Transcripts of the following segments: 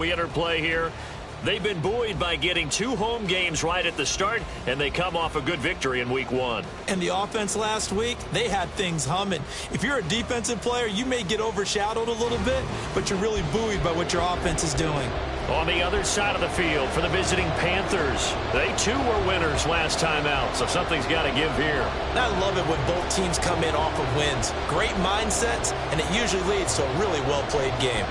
We enter play here. They've been buoyed by getting 2 home games right at the start, and they come off a good victory in Week 1. And the offense last week, they had things humming. If you're a defensive player, you may get overshadowed a little bit, but you're really buoyed by what your offense is doing. On the other side of the field for the visiting Panthers, they too were winners last time out, so something's got to give here. I love it when both teams come in off of wins. Great mindsets, and it usually leads to a really well-played game.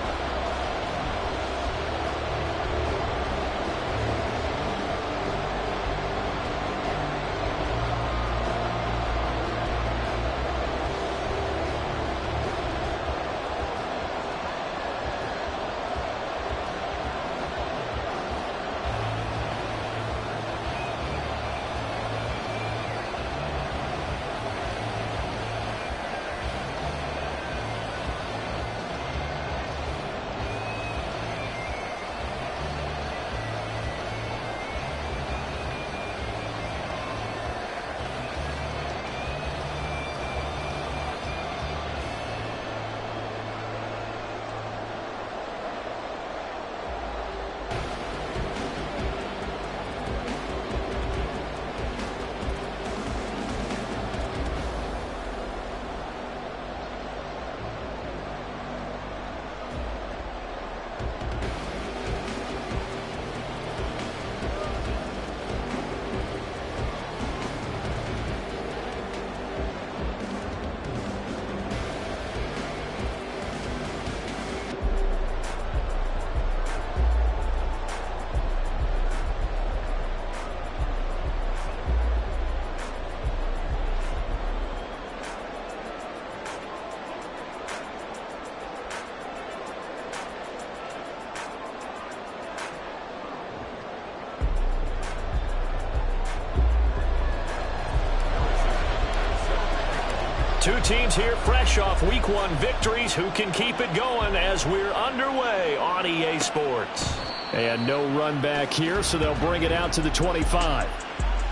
Two teams here fresh off Week 1 victories. Who can keep it going as we're underway on EA Sports? And no run back here, so they'll bring it out to the 25.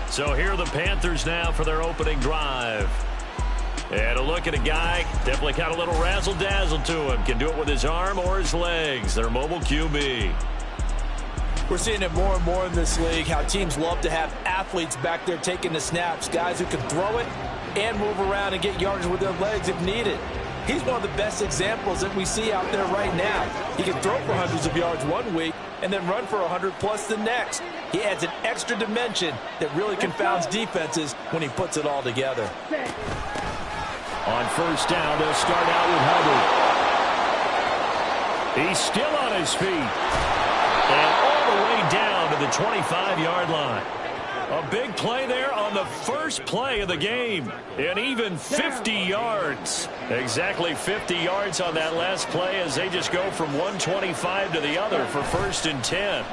So here are the Panthers now for their opening drive. And a look at a guy, definitely got a little razzle-dazzle to him. Can do it with his arm or his legs. Their mobile QB. We're seeing it more and more in this league, how teams love to have athletes back there taking the snaps, guys who can throw it and move around and get yards with their legs if needed. He's one of the best examples that we see out there right now. He can throw for hundreds of yards one week and then run for 100+ the next. He adds an extra dimension that really confounds defenses when he puts it all together. On first down, they'll start out with Hubbard. He's still on his feet. And all the way down to the 25-yard line. A big play there on the first play of the game. And even 50 yards. Exactly 50 yards on that last play as they just go from 125 to the other for 1st and 10.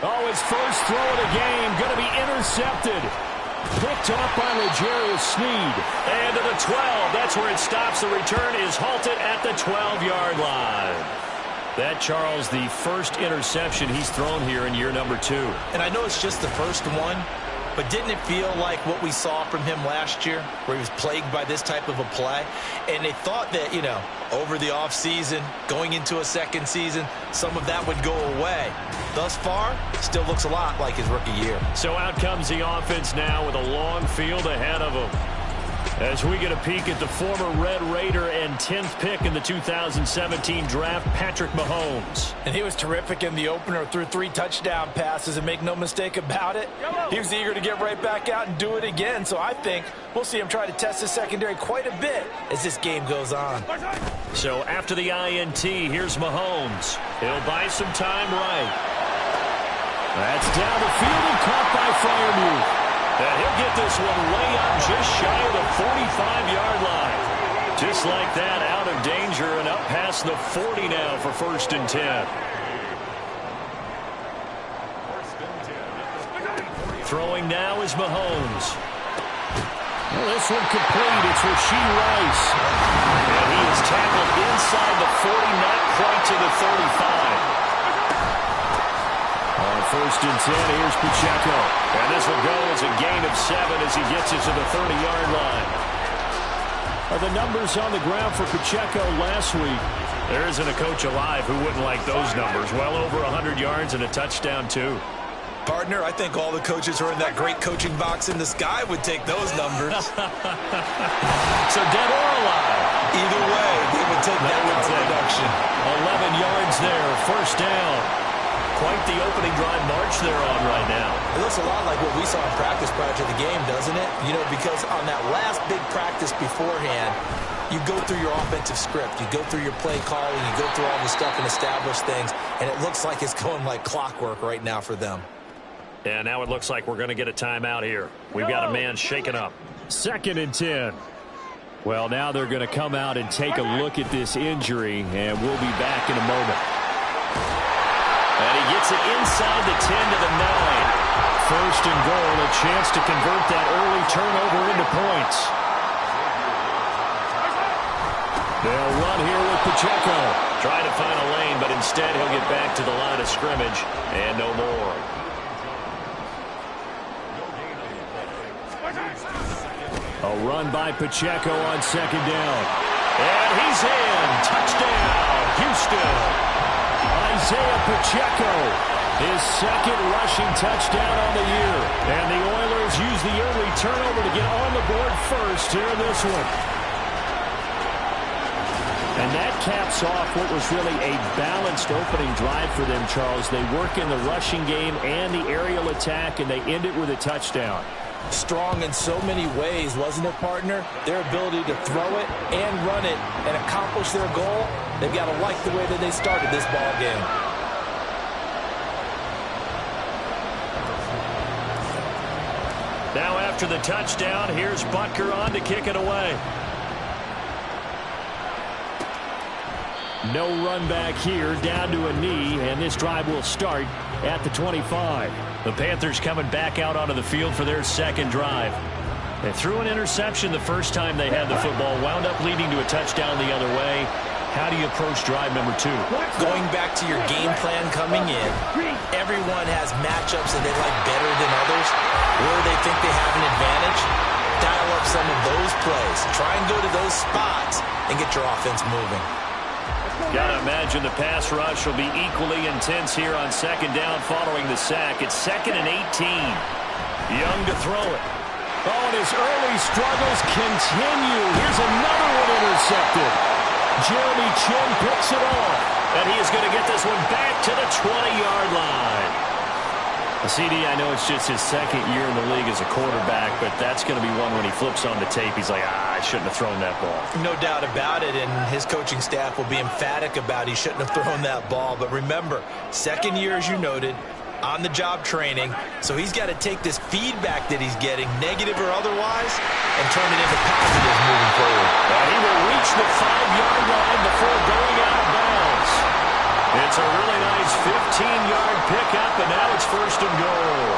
Oh, his first throw of the game going to be intercepted. Picked up by L'Jarius Sneed. And to the 12. That's where it stops. The return is halted at the 12-yard line. That, Charles, the first interception he's thrown here in year number 2. And I know it's just the first one, but didn't it feel like what we saw from him last year, where he was plagued by this type of a play? And they thought that, you know, over the offseason, going into a second season, some of that would go away. Thus far, still looks a lot like his rookie year. So out comes the offense now with a long field ahead of him. As we get a peek at the former Red Raider and 10th pick in the 2017 draft, Patrick Mahomes. And he was terrific in the opener, threw 3 touchdown passes, and make no mistake about it, he was eager to get right back out and do it again. So I think we'll see him try to test the secondary quite a bit as this game goes on. So after the INT, here's Mahomes. He'll buy some time right. That's down the field and caught by Freiermuth. And he'll get this one way up just shy of the 45-yard line. Just like that, out of danger and up past the 40 now for 1st and 10. Throwing now is Mahomes. Well, this one complete. It's Rashee Rice. And he is tackled inside the 40, not quite to the 35. On 1st and 10, here's Pacheco. And this will go as a gain of 7 as he gets it to the 30-yard line. The numbers on the ground for Pacheco last week. There isn't a coach alive who wouldn't like those numbers. Well over 100 yards and a touchdown, too. Partner, I think all the coaches who are in that great coaching box in the sky would take those numbers. So dead or alive? Either way, they would take that production. 11 yards there, first down. Quite the opening drive march they're on right now. It looks a lot like what we saw in practice prior to the game, doesn't it? You know, because on that last big practice beforehand, you go through your offensive script. You go through your play calling. You go through all the stuff and establish things. And it looks like it's going like clockwork right now for them. And now it looks like we're going to get a timeout here. We've got a man shaken up. 2nd and 10. Well, now they're going to come out and take a look at this injury, and we'll be back in a moment. And he gets it inside the 10 to the 9. First and goal, a chance to convert that early turnover into points. They'll run here with Pacheco. Trying to find a lane, but instead he'll get back to the line of scrimmage, and no more. A run by Pacheco on 2nd down. And he's in. Touchdown, Houston. Isaiah Pacheco, his 2nd rushing touchdown on the year. And the Oilers use the early turnover to get on the board first here in this one. And that caps off what was really a balanced opening drive for them, Charles. They work in the rushing game and the aerial attack, and they end it with a touchdown. Strong in so many ways, wasn't it, partner? Their ability to throw it and run it and accomplish their goal, they've got to like the way that they started this ball game. Now after the touchdown, here's Butker on to kick it away. No run back here, down to a knee, and this drive will start at the 25. The Panthers coming back out onto the field for their 2nd drive. They threw an interception the first time they had the football, wound up leading to a touchdown the other way. How do you approach drive number 2? Going back to your game plan coming in, everyone has matchups that they like better than others, where they think they have an advantage. Dial up some of those plays. Try and go to those spots and get your offense moving. Got to imagine the pass rush will be equally intense here on 2nd down following the sack. It's 2nd and 18. Young to throw it. Oh, and his early struggles continue. Here's another one intercepted. Jeremy Chin picks it off. And he is going to get this one back to the 20-yard line. CD, I know it's just his 2nd year in the league as a quarterback, but that's going to be one when he flips on the tape. He's like, I shouldn't have thrown that ball. No doubt about it, and his coaching staff will be emphatic about he shouldn't have thrown that ball. But remember, 2nd year, as you noted, on-the-job training, so he's got to take this feedback that he's getting, negative or otherwise, and turn it into positives moving forward. And he will reach the 5-yard line before going out of bounds. It's a really nice 15-yard pickup, and now it's 1st and goal.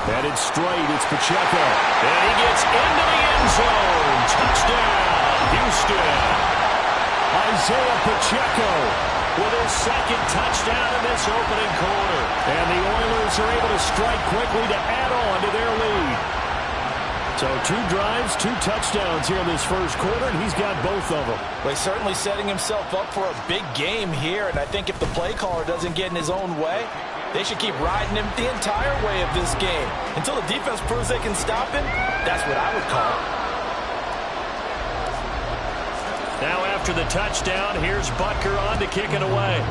Headed straight, it's Pacheco. And he gets into the end zone. Touchdown, Houston. Isaiah Pacheco with his 2nd touchdown in this opening quarter. And the Oilers are able to strike quickly to add on to their lead. So 2 drives, 2 touchdowns here in this first quarter, and he's got both of them. Well, he's certainly setting himself up for a big game here, and I think if the play caller doesn't get in his own way, they should keep riding him the entire way of this game. Until the defense proves they can stop him, that's what I would call it. Now after the touchdown, here's Butker on to kick it away.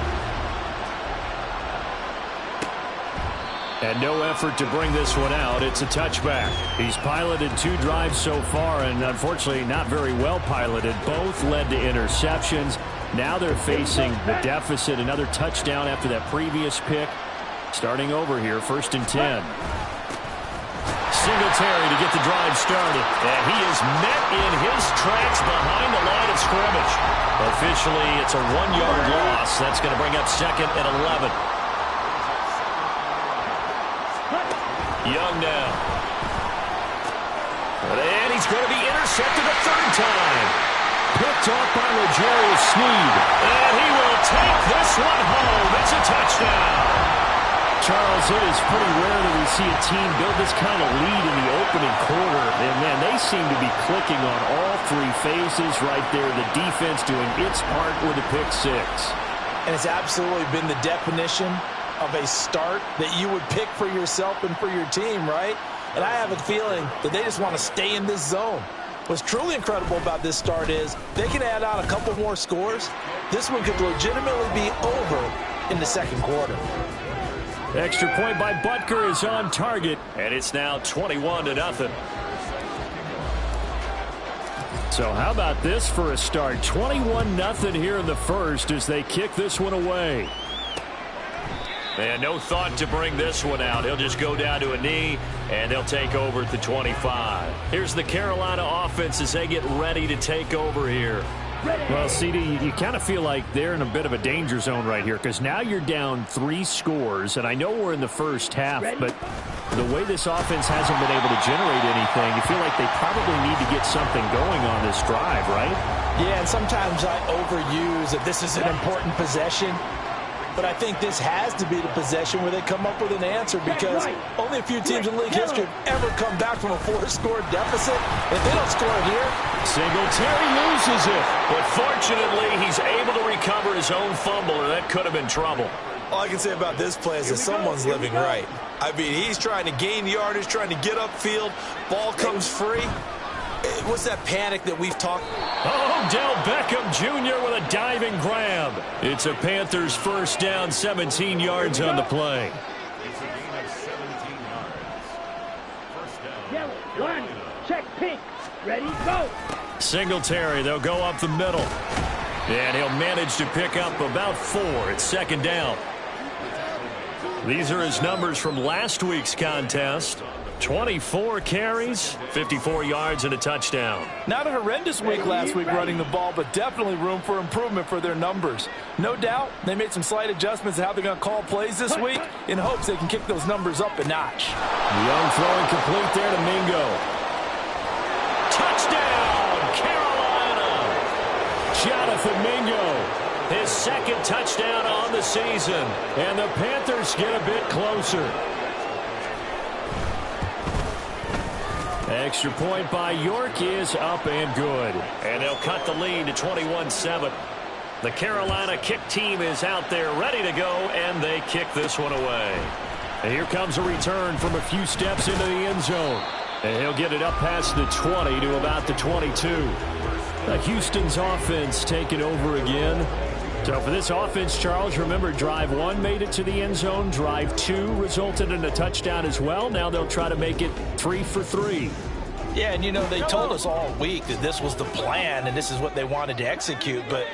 And no effort to bring this one out. It's a touchback. He's piloted 2 drives so far, and unfortunately not very well piloted. Both led to interceptions. Now they're facing the deficit. Another touchdown after that previous pick. Starting over here, 1st and 10. Singletary to get the drive started. And he is met in his tracks behind the line of scrimmage. Officially, it's a 1-yard loss. That's going to bring up 2nd and 11. Young now. And he's going to be intercepted a 3rd time. Picked off by L'Jarius Sneed. And he will take this one home. It's a touchdown. Charles, it is pretty rare that we see a team build this kind of lead in the opening quarter. And, man, they seem to be clicking on all three phases right there. The defense doing its part with a pick six. And it's absolutely been the definition of a start that you would pick for yourself and for your team, right? And I have a feeling that they just want to stay in this zone. What's truly incredible about this start is they can add on a couple more scores. This one could legitimately be over in the second quarter. Extra point by Butker is on target, and it's now 21-0. So how about this for a start? 21-0 here in the first as they kick this one away. And no thought to bring this one out. He'll just go down to a knee, and they'll take over at the 25. Here's the Carolina offense as they get ready to take over here. Well, CD, you kind of feel like they're in a bit of a danger zone right here because now you're down 3 scores, and I know we're in the first half, but the way this offense hasn't been able to generate anything, you feel like they probably need to get something going on this drive, right? Yeah, and sometimes I overuse that this is an important possession. But I think this has to be the possession where they come up with an answer because only a few teams in league history have ever come back from a 4-score deficit. If they don't score here, Singletary loses it. But fortunately, he's able to recover his own fumble, or that could have been trouble. All I can say about this play is that someone's living right. I mean, he's trying to gain yardage, trying to get upfield. Ball comes free. What's that panic that we've talked? Oh, Del Beckham Jr. with a diving grab. It's a Panthers first down, 17 yards on the play. One, check pink, ready, go. Singletary, they'll go up the middle. And he'll manage to pick up about 4. It's second down. These are his numbers from last week's contest. 24 carries, 54 yards, and a touchdown. not a horrendous week last week running the ball, but definitely room for improvement for their numbers. No doubt they made some slight adjustments to how they're going to call plays this week in hopes they can kick those numbers up a notch. Young throwing complete there to Mingo. Touchdown, Carolina! Jonathan Mingo, his second touchdown on the season, and the Panthers get a bit closer. Extra point by York is up and good. And they'll cut the lead to 21-7. The Carolina kick team is out there ready to go, and they kick this one away. And here comes a return from a few steps into the end zone. And he'll get it up past the 20 to about the 22. Houston's offense taking over again. So for this offense, Charles, remember, drive 1 made it to the end zone. Drive 2 resulted in a touchdown as well. Now they'll try to make it 3 for 3. Yeah, and, you know, they told us all week that this was the plan and this is what they wanted to execute. But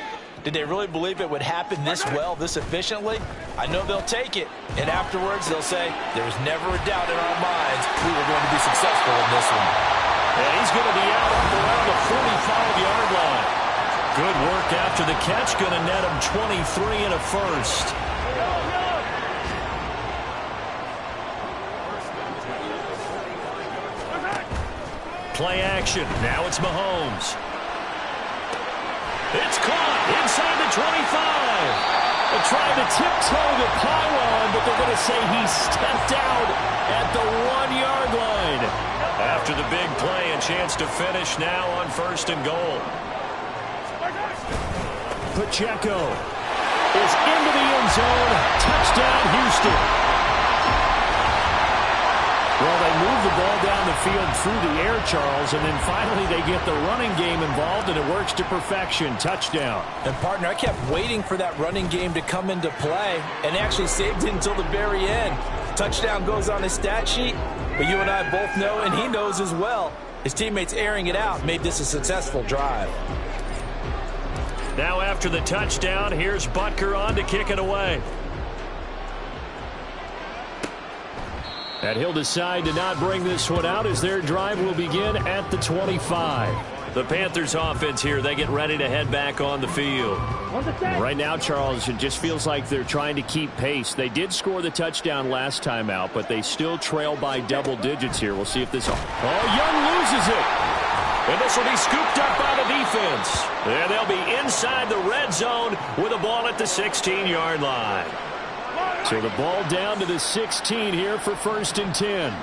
did they really believe it would happen this well, this efficiently? I know they'll take it. And afterwards, they'll say, there was never a doubt in our minds we were going to be successful in this one. And he's going to be out up around the 45-yard line. Good work after the catch, going to net him 23 and a first. Play action. Now it's Mahomes. It's caught inside the 25. They're trying to tiptoe the pylon, but they're going to say he stepped out at the 1-yard line. After the big play, a chance to finish now on first and goal. Pacheco is into the end zone. Touchdown, Houston. Well, they move the ball down the field through the air, Charles, and then finally they get the running game involved, and it works to perfection. Touchdown. And, partner, I kept waiting for that running game to come into play and actually saved it until the very end. Touchdown goes on his stat sheet, but you and I both know, and he knows as well, his teammates airing it out made this a successful drive. Now after the touchdown, here's Butker on to kick it away. And he'll decide to not bring this one out as their drive will begin at the 25. The Panthers offense here, they get ready to head back on the field. Right now, Charles, it just feels like they're trying to keep pace. They did score the touchdown last time out, but they still trail by double digits here. We'll see if this... Oh, Young loses it. And this will be scooped up by the defense. And they'll be inside the red zone with the ball at the 16-yard line. So the ball down to the 16 here for 1st and 10.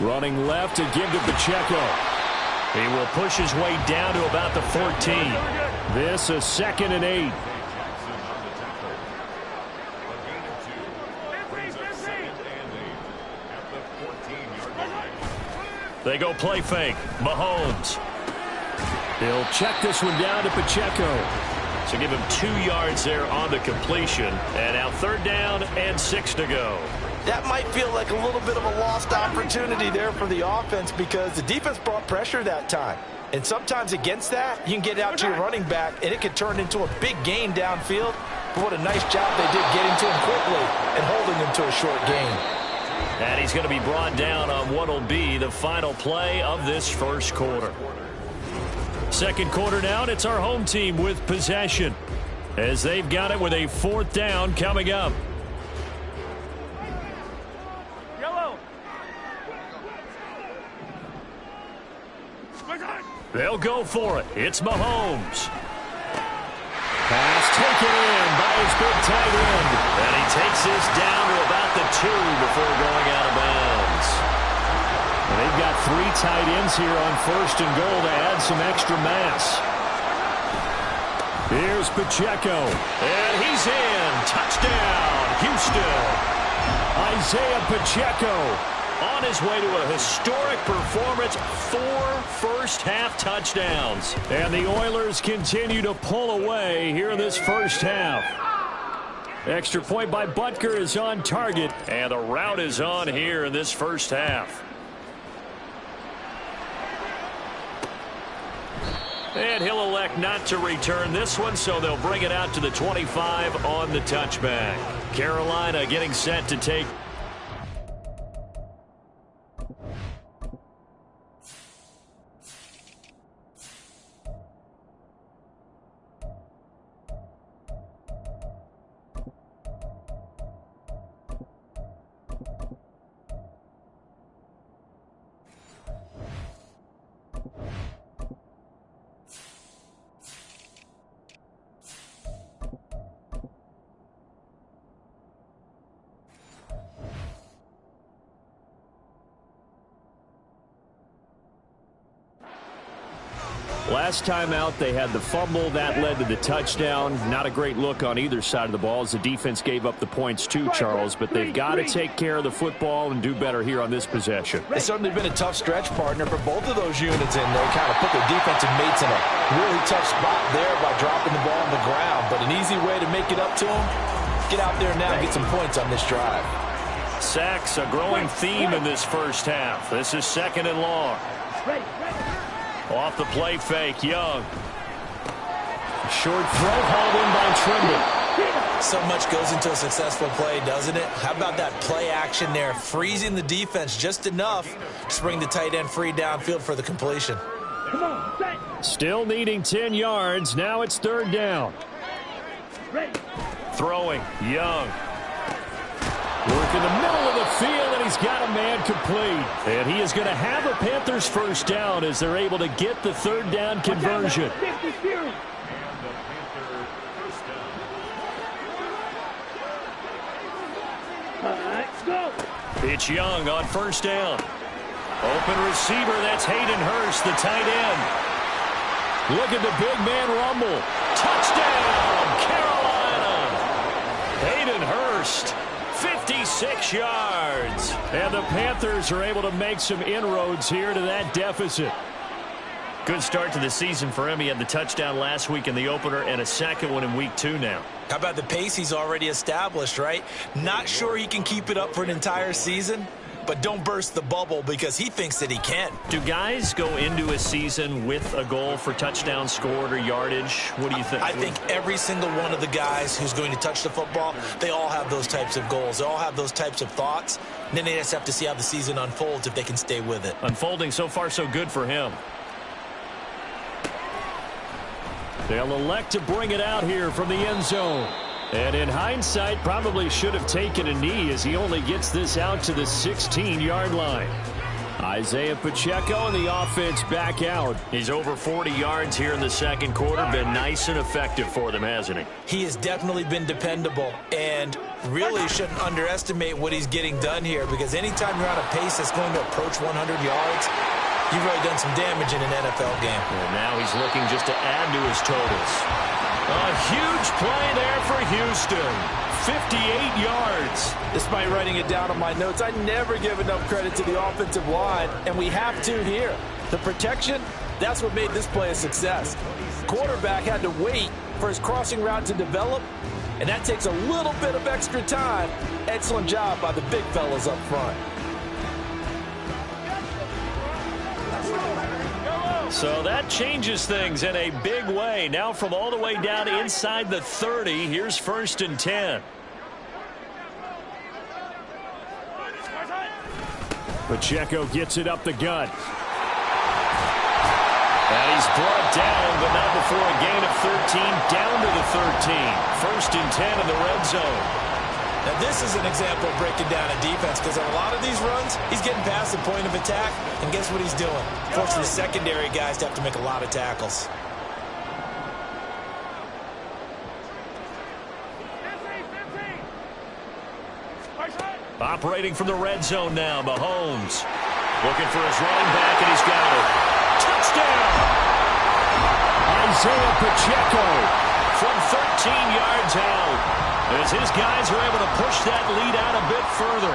Running left to give to Pacheco. He will push his way down to about the 14. This a 2nd and 8. They go play fake. Mahomes. He'll check this one down to Pacheco. So give him 2 yards there on the completion. And now 3rd down and 6 to go. That might feel like a little bit of a lost opportunity there for the offense because the defense brought pressure that time. And sometimes against that, you can get out to your running back, and it can turn into a big gain downfield. But what a nice job they did getting to him quickly and holding him to a short gain. And he's going to be brought down on what will be the final play of this 1st quarter. 2nd quarter down, it's our home team with possession as they've got it with a 4th down coming up. They'll go for it. It's Mahomes. Pass taken in by his big tight end. And he takes this down to about the 2 before going out of bounds. And they've got 3 tight ends here on 1st and goal to add some extra mass. Here's Pacheco. And he's in. Touchdown, Houston. Isaiah Pacheco on his way to a historic performance, 4 first-half touchdowns. And the Oilers continue to pull away here in this 1st half. Extra point by Butker is on target, and the route is on here in this 1st half. And he'll elect not to return this one, so they'll bring it out to the 25 on the touchback. Carolina getting set to take. Last time out, they had the fumble. That led to the touchdown. Not a great look on either side of the ball as the defense gave up the points too, Charles. But they've got to take care of the football and do better here on this possession. It's certainly been a tough stretch, partner, for both of those units, and they kind of put their defensive mates in a really tough spot there by dropping the ball on the ground. But an easy way to make it up to them, get out there now and get some points on this drive. Sacks, a growing theme in this 1st half. This is 2nd and long. Off the play fake, Young. Short throw hauled in by Trimble. So much goes into a successful play, doesn't it? How about that play action there, freezing the defense just enough to bring the tight end free downfield for the completion. Still needing 10 yards. Now it's 3rd down. Throwing, Young. Work in the middle of the field, and he's got a man complete. And he is going to have a Panthers 1st down as they're able to get the 3rd down conversion. It's Young on 1st down. Open receiver, that's Hayden Hurst, the tight end. Look at the big man rumble. Touchdown, Carolina. Hayden Hurst. 56 yards. And the Panthers are able to make some inroads here to that deficit. Good start to the season for him. He had the touchdown last week in the opener and a 2nd one in week 2 now. How about the pace he's already established, right? Not sure he can keep it up for an entire season, but don't burst the bubble because he thinks that he can. Do guys go into a season with a goal for touchdown scored or yardage? What do you think? I think every single one of the guys who's going to touch the football, they all have those types of goals. They all have those types of thoughts. And then they just have to see how the season unfolds if they can stay with it. Unfolding so far so good for him. They'll elect to bring it out here from the end zone. And in hindsight, probably should have taken a knee as he only gets this out to the 16-yard line. Isaiah Pacheco and the offense back out. He's over 40 yards here in the second quarter. Been nice and effective for them, hasn't he? He has definitely been dependable, and really shouldn't underestimate what he's getting done here, because anytime you're on a pace that's going to approach 100 yards, you've really done some damage in an NFL game. And now he's looking just to add to his totals. A huge play there for Houston. 58 yards. Despite writing it down on my notes, I never give enough credit to the offensive line, and we have to here. The protection, that's what made this play a success. Quarterback had to wait for his crossing route to develop, and that takes a little bit of extra time. Excellent job by the big fellas up front. So that changes things in a big way. Now from all the way down inside the 30, here's 1st and 10. Pacheco gets it up the gut. And he's brought down, but not before a gain of 13, down to the 13. 1st and 10 in the red zone. Now this is an example of breaking down a defense, because on a lot of these runs, he's getting past the point of attack, and guess what he's doing? Forcing the secondary guys to have to make a lot of tackles. Operating from the red zone now, Mahomes. Looking for his running back, and he's got it. Touchdown! Isaiah Pacheco from 13 yards out, as his guys are able to push that lead out a bit further.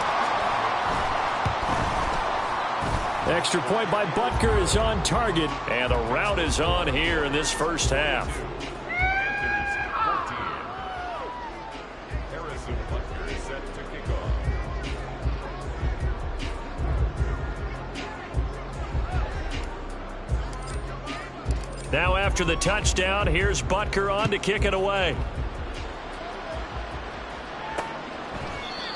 Extra point by Butker is on target, and the route is on here in this first half. Now after the touchdown, here's Butker on to kick it away.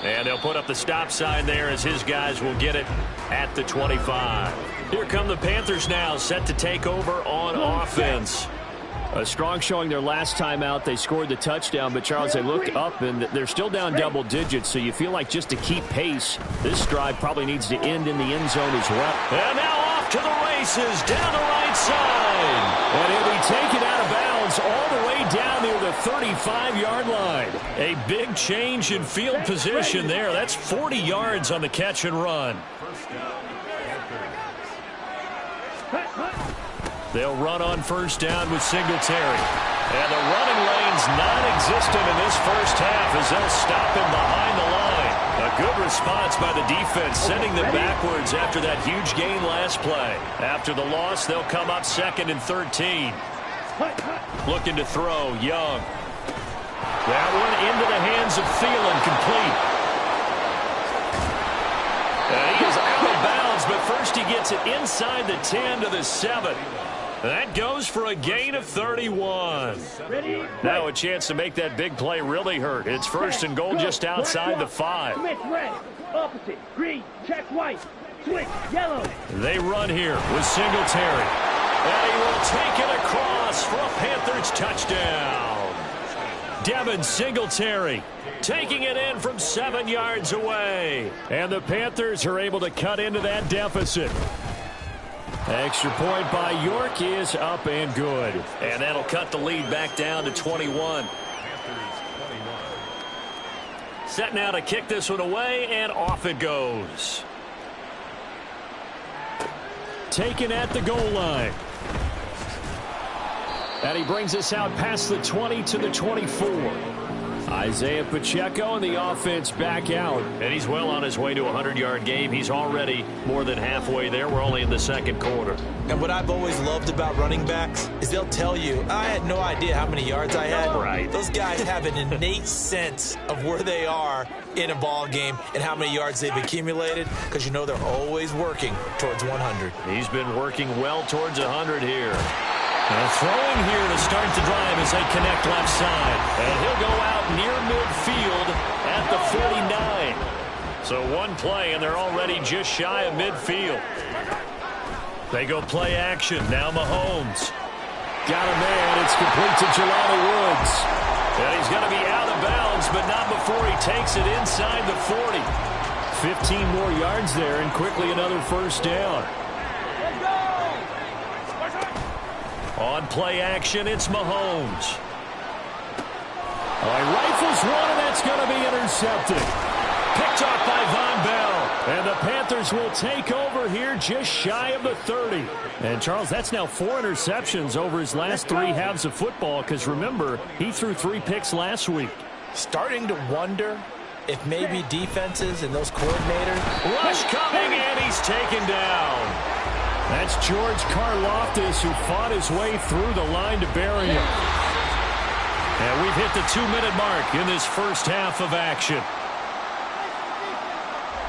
And they'll put up the stop sign there as his guys will get it at the 25. Here come the Panthers now, set to take over on offense. A strong showing their last time out. They scored the touchdown, but Charles, they looked up and they're still down double digits, so you feel like just to keep pace, this drive probably needs to end in the end zone as well. And now off to the races, down the right side. And he'll be taken out of bounds all the way down near the 35-yard line. A big change in field position there. That's 40 yards on the catch and run. They'll run on 1st down with Singletary. And the running lane's non-existent in this first half as they'll stop him behind the line. A good response by the defense, sending them backwards after that huge gain last play. After the loss, they'll come up 2nd and 13. Looking to throw, Young. That one into the hands of Thielen, complete. And he is out of bounds, but first he gets it inside the 10 to the 7. That goes for a gain of 31. Now a chance to make that big play really hurt. It's 1st and goal just outside the 5. Switch red, opposite, green, check white, switch yellow. They run here with Singletary. And he will take it across for a Panthers touchdown. Devin Singletary taking it in from 7 yards away. And the Panthers are able to cut into that deficit. Extra point by York is up and good. And that'll cut the lead back down to 21. Set now to kick this one away, and off it goes. Taken at the goal line. And he brings us out past the 20 to the 24. Isaiah Pacheco and the offense back out. And he's well on his way to a 100-yard game. He's already more than halfway there. We're only in the second quarter. And what I've always loved about running backs is they'll tell you, I had no idea how many yards I had. Right. Those guys have an innate sense of where they are in a ball game and how many yards they've accumulated, because you know they're always working towards 100. He's been working well towards 100 here. Throwing here to start the drive as they connect left side. And he'll go out near midfield at the 49. So one play, and they're already just shy of midfield. They go play action. Now Mahomes. Got a man. It's complete to Jelani Woods. And he's going to be out of bounds, but not before he takes it inside the 40. 15 more yards there and quickly another first down. On play action, it's Mahomes. Rifles one, and that's going to be intercepted. Picked off by Von Bell. And the Panthers will take over here just shy of the 30. And, Charles, that's now 4 interceptions over his last 3 halves of football because, remember, he threw 3 picks last week. Starting to wonder if maybe defenses and those coordinators. Rush coming, and he's taken down. That's George Karlaftis, who fought his way through the line to bury him. And we've hit the 2-minute mark in this first half of action.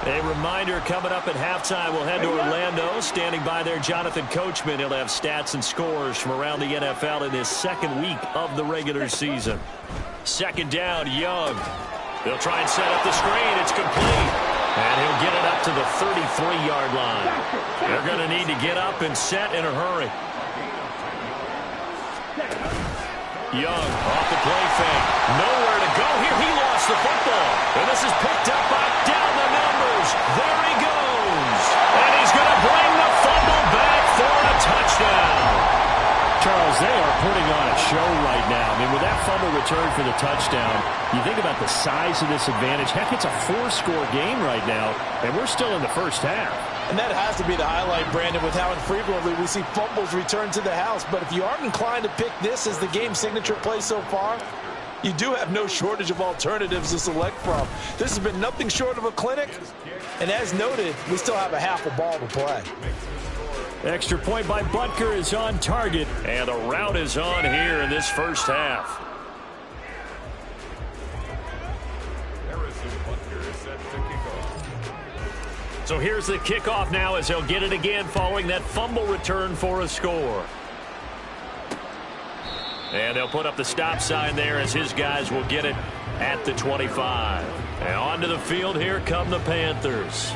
A reminder, coming up at halftime, we'll head to Orlando. Standing by there, Jonathan Coachman. He'll have stats and scores from around the NFL in this second week of the regular season. Second down, Young. They'll try and set up the screen. It's complete. And he'll get it up to the 33-yard line. They're going to need to get up and set in a hurry. Young off the play fake. Nowhere to go here. He lost the football. And this is picked up by down the numbers. There he goes. And he's going to bring the fumble back for a touchdown. Charles, they are putting on a show right now. I mean, with that fumble return for the touchdown, you think about the size of this advantage. Heck, it's a 4-score game right now, and we're still in the first half. And that has to be the highlight, Brandon, with how infrequently we see fumbles return to the house. But if you aren't inclined to pick this as the game signature play so far, you do have no shortage of alternatives to select from. This has been nothing short of a clinic. And as noted, we still have a half a ball to play. Extra point by Butker is on target, and a route is on here in this first half. So here's the kickoff now as he'll get it again following that fumble return for a score. And they'll put up the stop sign there as his guys will get it at the 25. And onto the field here come the Panthers.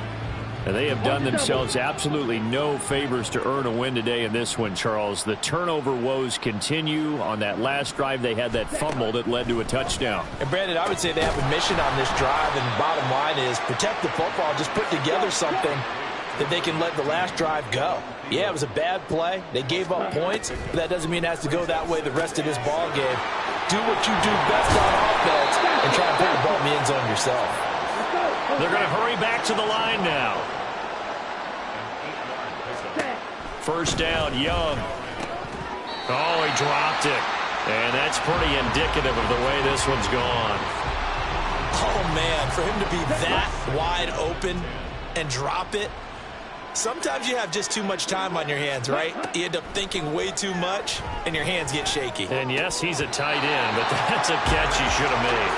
And they have done themselves absolutely no favors to earn a win today in this one, Charles. The turnover woes continue. On that last drive, they had that fumble that led to a touchdown. And, Brandon, I would say they have a mission on this drive, and the bottom line is protect the football. Just put together something that they can let the last drive go. Yeah, it was a bad play. They gave up points, but that doesn't mean it has to go that way the rest of this ball game. Do what you do best on offense and try and put the ball in the end zone yourself. They're going to hurry back to the line now. First down, Young. Oh, he dropped it. And that's pretty indicative of the way this one's gone. Oh, man, for him to be that wide open and drop it, sometimes you have just too much time on your hands, right? You end up thinking way too much, and your hands get shaky. And, yes, he's a tight end, but that's a catch he should have made.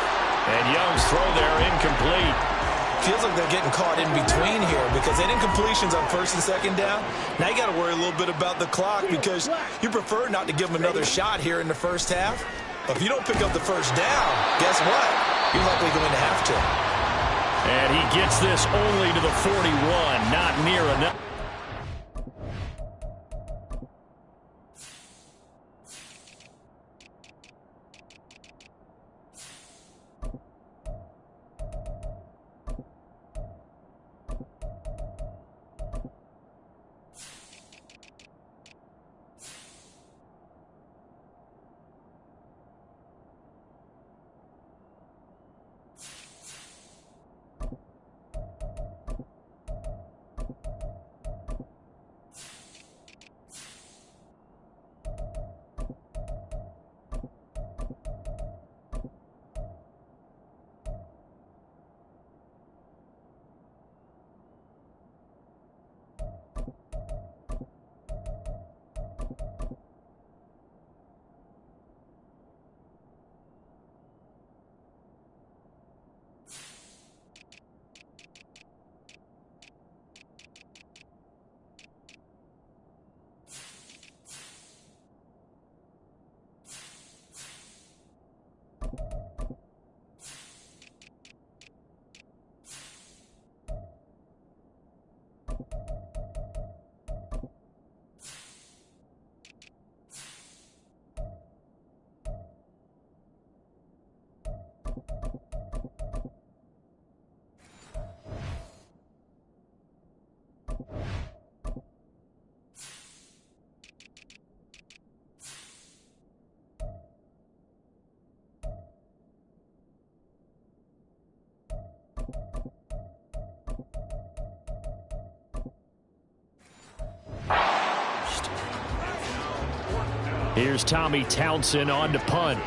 And Young's throw there incomplete. Feels like they're getting caught in between here because they didn't completions on first and second down. Now you got to worry a little bit about the clock because you prefer not to give them another shot here in the first half. But if you don't pick up the first down, guess what? You're likely going to have to. And he gets this only to the 41, not near enough. Here's Tommy Townsend on to punt.